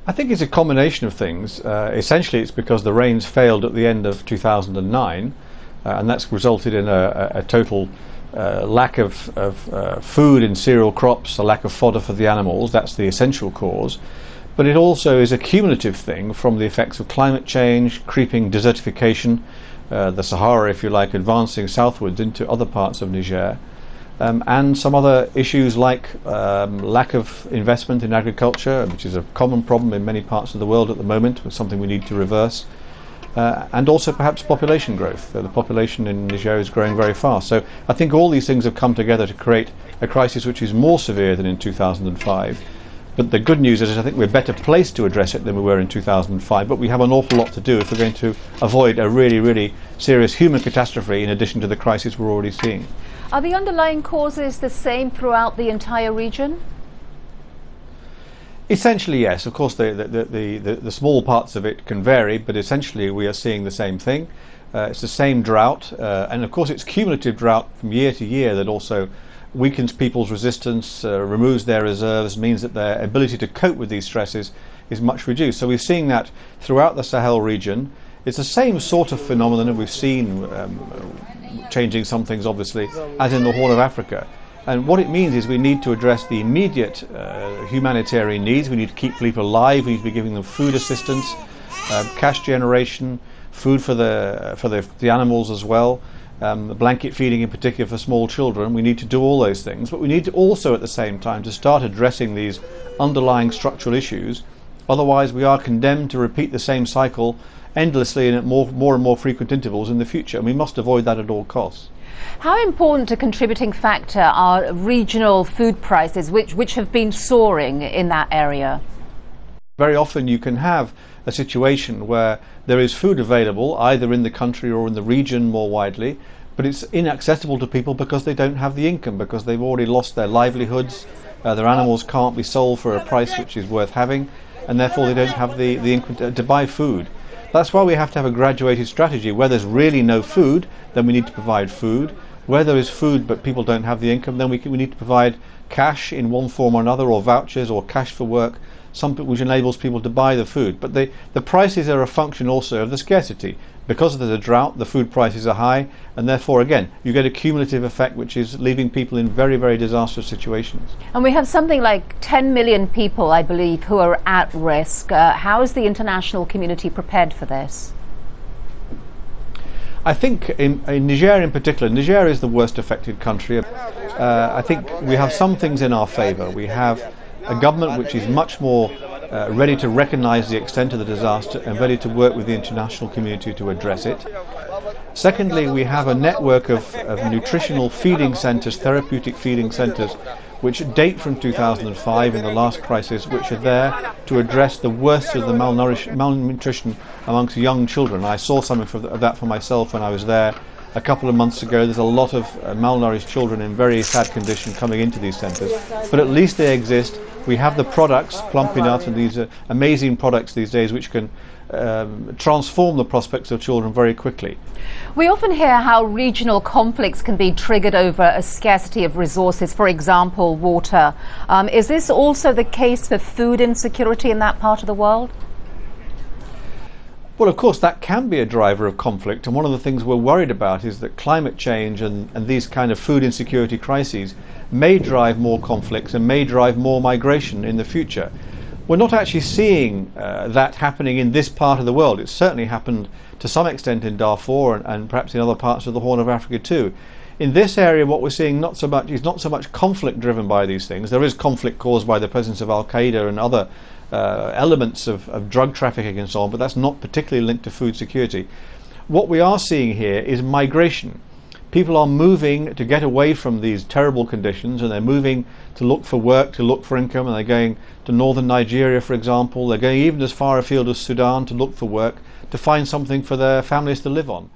I think it's a combination of things. Essentially, it's because the rains failed at the end of 2009, and that's resulted in a total lack of food in cereal crops, a lack of fodder for the animals. That's the essential cause. But it also is a cumulative thing from the effects of climate change, creeping desertification, the Sahara, if you like, advancing southwards into other parts of Niger, and some other issues like lack of investment in agriculture, which is a common problem in many parts of the world at the moment, something we need to reverse, and also perhaps population growth. The population in Niger is growing very fast. So I think all these things have come together to create a crisis which is more severe than in 2005. But the good news is I think we're better placed to address it than we were in 2005, but we have an awful lot to do if we're going to avoid a really, really serious human catastrophe in addition to the crisis we're already seeing. Are the underlying causes the same throughout the entire region? Essentially, yes. Of course, the small parts of it can vary, but essentially we are seeing the same thing. It's the same drought, and of course it's cumulative drought from year to year that also weakens people's resistance, removes their reserves, means that their ability to cope with these stresses is much reduced. So we're seeing that throughout the Sahel region. It's the same sort of phenomenon that we've seen, changing some things obviously, as in the Horn of Africa. And what it means is we need to address the immediate humanitarian needs. We need to keep people alive. We need to be giving them food assistance, cash generation, food for the animals as well. Blanket feeding in particular for small children. We need to do all those things, but we need to also at the same time to start addressing these underlying structural issues. Otherwise we are condemned to repeat the same cycle endlessly and at more and more frequent intervals in the future, and we must avoid that at all costs. How important a contributing factor are regional food prices which have been soaring in that area? Very often you can have a situation where there is food available either in the country or in the region more widely, but it's inaccessible to people because they don't have the income, because they've already lost their livelihoods, their animals can't be sold for a price which is worth having, and therefore they don't have the income to buy food. That's why we have to have a graduated strategy. Where there's really no food, then we need to provide food. Where there is food but people don't have the income, then we need to provide cash in one form or another, or vouchers or cash for work, something which enables people to buy the food. But the prices are a function also of the scarcity. Because there's a drought, the food prices are high, and therefore again you get a cumulative effect which is leaving people in very, very disastrous situations. And we have something like 10 million people, I believe, who are at risk. How is the international community prepared for this? I think in Niger in particular, Niger is the worst affected country. I think we have some things in our favour. We have a government which is much more ready to recognise the extent of the disaster and ready to work with the international community to address it. Secondly, we have a network of nutritional feeding centres, therapeutic feeding centres, which date from 2005 in the last crisis, which are there to address the worst of the malnutrition amongst young children. I saw something of that for myself when I was there a couple of months ago. There's a lot of malnourished children in very sad condition coming into these centres, but at least they exist. We have the products, plumping out, and these amazing products these days which can transform the prospects of children very quickly. We often hear how regional conflicts can be triggered over a scarcity of resources, for example, water. Is this also the case for food insecurity in that part of the world? Well, of course, that can be a driver of conflict, and one of the things we're worried about is that climate change and these kind of food insecurity crises may drive more conflicts and may drive more migration in the future. We're not actually seeing that happening in this part of the world. It's certainly happened to some extent in Darfur and perhaps in other parts of the Horn of Africa too. In this area, what we're seeing not so much conflict driven by these things. There is conflict caused by the presence of Al-Qaeda and other elements of drug trafficking and so on, but that's not particularly linked to food security. What we are seeing here is migration. People are moving to get away from these terrible conditions, and they're moving to look for work, to look for income, and they're going to northern Nigeria, for example. They're going even as far afield as Sudan to look for work, to find something for their families to live on.